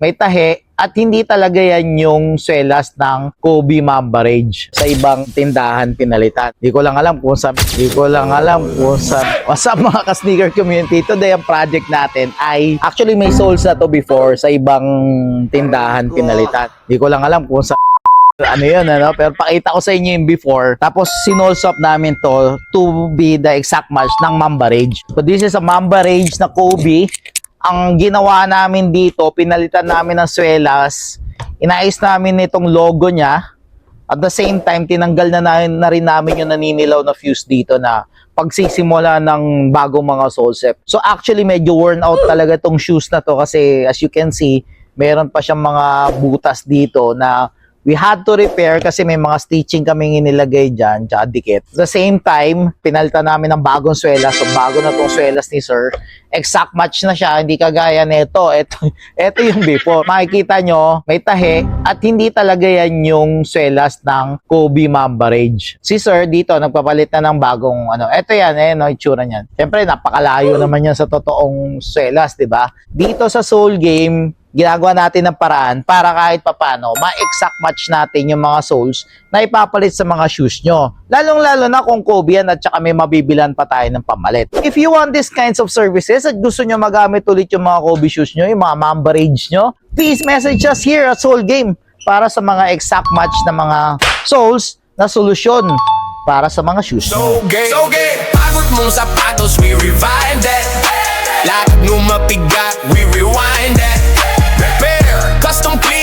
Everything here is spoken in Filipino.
may tahe, at hindi talaga yan yung swelas ng Kobe Mamba Rage. Sa ibang tindahan pinalitan. Di ko lang alam kung sa mga ka-sneaker community, today ang project natin ay actually may soles na to before sa ibang tindahan pinalitan. Di ko lang alam kung sa ano yun, ano? Pero pakita ko sa inyo yung before. Tapos sinolsop namin to be the exact match ng Mamba Rage. So this is a Mamba Rage na Kobe. Ang ginawa namin dito, pinalitan namin ng swelas, inayos namin itong logo niya, at the same time, tinanggal na rin namin yung naninilaw na fuse dito na pagsisimula ng bagong mga sole set. So actually, medyo worn out talaga itong shoes na to kasi as you can see, meron pa siyang mga butas dito na we had to repair kasi may mga stitching kaming inilagay dyan, tsaka dikit. At the same time, pinalitan namin ng bagong swelas. So, bago na tong swelas ni Sir. Exact match na siya, hindi kagaya nito. Ito yung before. Makikita nyo, may tahe, at hindi talaga yan yung swelas ng Kobe Mamba Rage. Si Sir dito, nagpapalit na ng bagong, ito yan, itsura niyan. Siyempre, napakalayo naman yan sa totoong swelas, di ba? Dito sa Soul Game, ginagawa natin ng paraan para kahit papano ma-exact match natin yung mga soles na ipapalit sa mga shoes nyo. Lalong-lalo na kung Kobe yan at saka may mabibilan pa tayo ng pamalit. If you want these kinds of services at gusto nyo magamit ulit yung mga Kobe shoes nyo, yung mga Mamba Rage nyo, please message us here at Soul Game para sa mga exact match na mga soles na solusyon para sa mga shoes nyo. So game, pagod mong sapatos, we revive that. Lahat ng mapigat, we rewind that. Repair, custom clean.